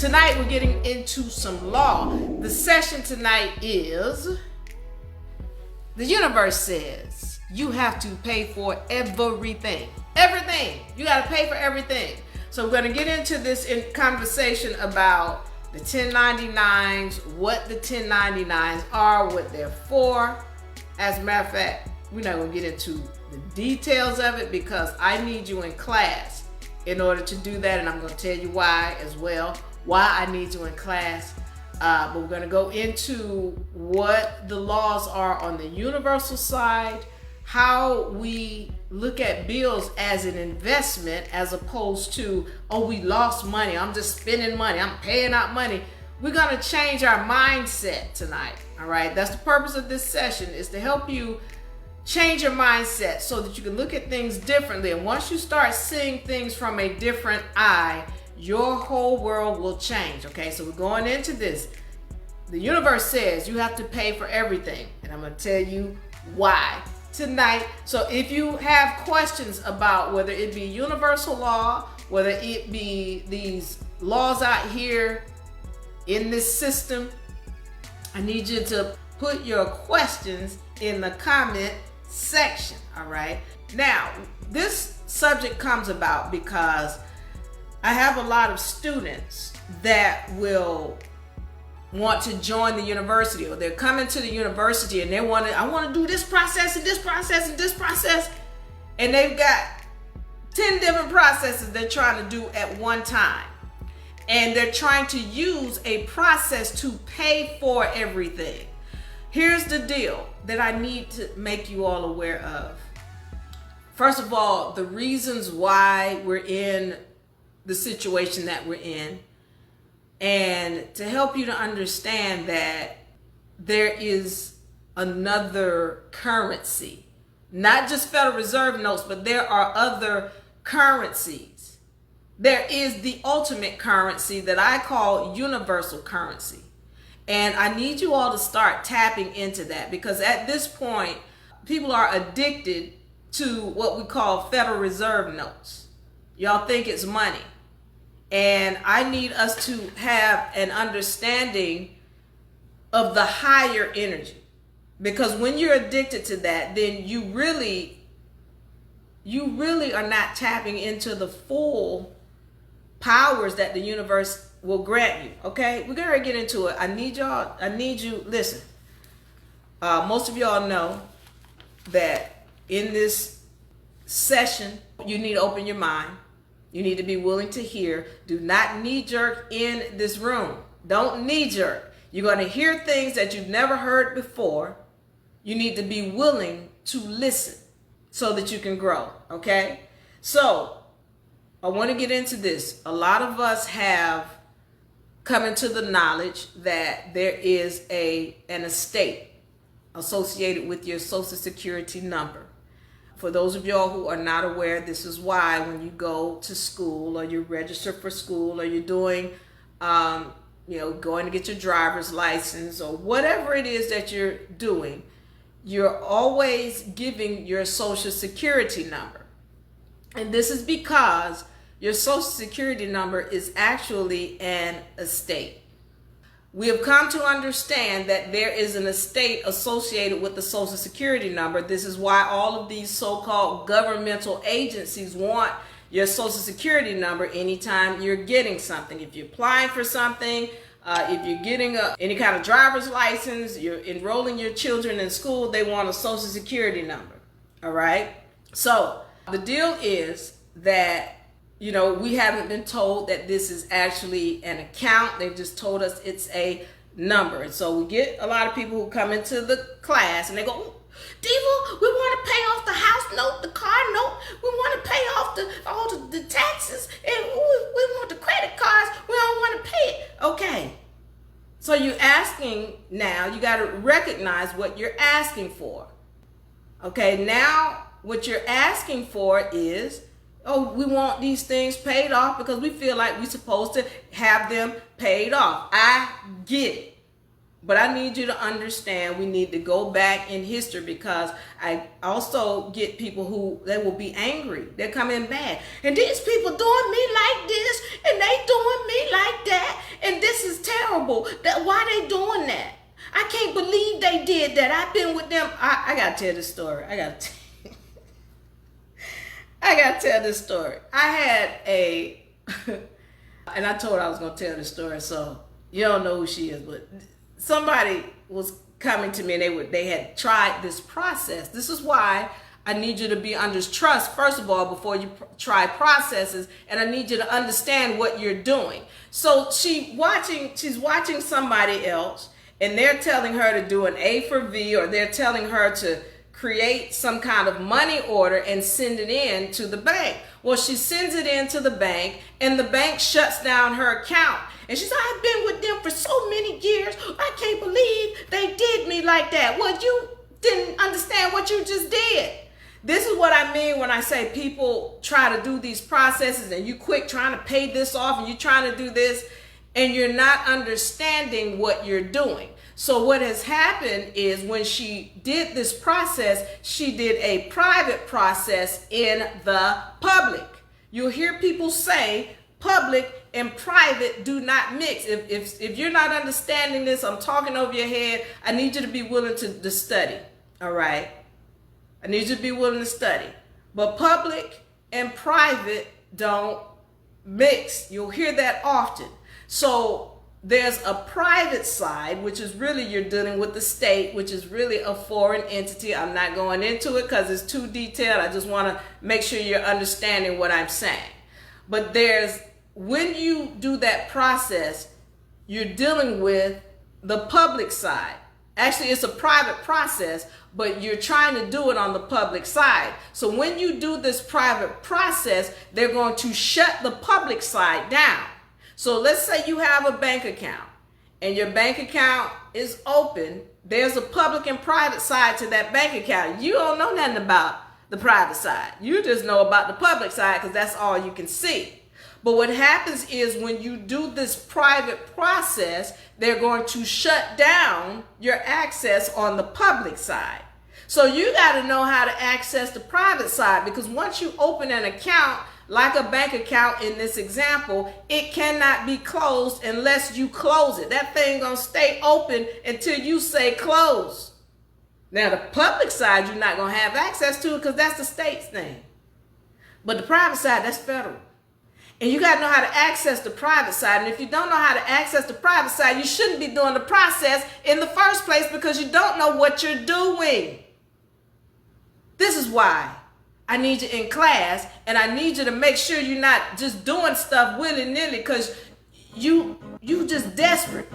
Tonight we're getting into some law. The session tonight is, the universe says you have to pay for everything. Everything. You got to pay for everything. So we're going to get into this in conversation about the 1099s, what the 1099s are, what they're for. As a matter of fact, we're not going to get into the details of it because I need you in class in order to do that, and I'm going to tell you why as well, why I need you in class. But we're going to go into what the laws are on the universal side, how we look at bills as an investment as opposed to, oh, we lost money, I'm just spending money, I'm paying out money. We're going to change our mindset tonight. All right, that's the purpose of this session, is to help you change your mindset so that you can look at things differently. And once you start seeing things from a different eye, your whole world will change. Okay, so we're going into this. The universe says you have to pay for everything, and I'm going to tell you why tonight. So if you have questions about whether it be universal law, whether it be these laws out here in this system, I need you to put your questions in the comment section. All right. Now, this subject comes about because I have a lot of students that will want to join the university, or they're coming to the university and I want to do this process and this process and this process, and they've got 10 different processes they're trying to do at one time, and they're trying to use a process to pay for everything. Here's the deal that I need to make you all aware of. First of all, the reasons why we're in the situation that we're in, and to help you to understand that there is another currency, not just Federal Reserve notes, but there are other currencies. There is the ultimate currency that I call universal currency. And I need you all to start tapping into that, because at this point, people are addicted to what we call Federal Reserve notes. Y'all think it's money. And I need us to have an understanding of the higher energy. Because when you're addicted to that, then you really are not tapping into the full powers that the universe will grant you. Okay, we're gonna get into it. I need you, listen. Most of y'all know that in this session, you need to open your mind. You need to be willing to hear. Do not knee jerk in this room. Don't knee jerk. You're going to hear things that you've never heard before. You need to be willing to listen so that you can grow. Okay? So I want to get into this. A lot of us have come into the knowledge that there is an estate associated with your Social Security number. For those of y'all who are not aware, this is why when you go to school, or you register for school, or you're doing, going to get your driver's license, or whatever it is that you're doing, you're always giving your Social Security number. And this is because your Social Security number is actually an estate. We have come to understand that there is an estate associated with the Social Security number. This is why all of these so-called governmental agencies want your Social Security number anytime you're getting something. If you're applying for something, if you're getting any kind of driver's license, you're enrolling your children in school, they want a Social Security number. All right? So the deal is that we haven't been told that this is actually an account. They've just told us it's a number. And so we get a lot of people who come into the class and they go, Diva, we want to pay off the house note, the car note. We want to pay off all the taxes, and we want the credit cards. We don't want to pay it. Okay. So you're asking now, you got to recognize what you're asking for. Okay. Now what you're asking for is, oh, we want these things paid off because we feel like we're supposed to have them paid off. I get it. But I need you to understand we need to go back in history, because I also get people who they will be angry. They're coming back. And these people doing me like this and they doing me like that. And this is terrible. Why they doing that? I can't believe they did that. I've been with them. I got to tell this story. I got to tell this story. I had and I told her I was going to tell this story, so you don't know who she is, but somebody was coming to me and they had tried this process. This is why I need you to be under trust, first of all, before you try processes, and I need you to understand what you're doing. So she's watching somebody else, and they're telling her to do an A for V, or they're telling her to create some kind of money order and send it in to the bank. Well, she sends it into the bank, and the bank shuts down her account. And she said, I've been with them for so many years. I can't believe they did me like that. Well, you didn't understand what you just did. This is what I mean when I say people try to do these processes and you quick trying to pay this off and you're trying to do this and you're not understanding what you're doing. So what has happened is when she did this process, she did a private process in the public. You'll hear people say public and private do not mix. If you're not understanding this, I'm talking over your head. I need you to be willing to study. All right. I need you to be willing to study. But public and private don't mix. You'll hear that often. So there's a private side, which is really you're dealing with the state, which is really a foreign entity. I'm not going into it because it's too detailed. I just want to make sure you're understanding what I'm saying. But when you do that process, you're dealing with the public side. Actually, it's a private process, but you're trying to do it on the public side. So when you do this private process, they're going to shut the public side down. So let's say you have a bank account and your bank account is open. There's a public and private side to that bank account. You don't know nothing about the private side. You just know about the public side because that's all you can see. But what happens is when you do this private process, they're going to shut down your access on the public side. So you got to know how to access the private side, because once you open an account, like a bank account in this example, it cannot be closed unless you close it. That thing gonna stay open until you say close. Now the public side, you're not gonna have access to it because that's the state's thing. But the private side, that's federal. And you gotta know how to access the private side. And if you don't know how to access the private side, you shouldn't be doing the process in the first place because you don't know what you're doing. This is why I need you in class, and I need you to make sure you're not just doing stuff willy-nilly because you just desperate.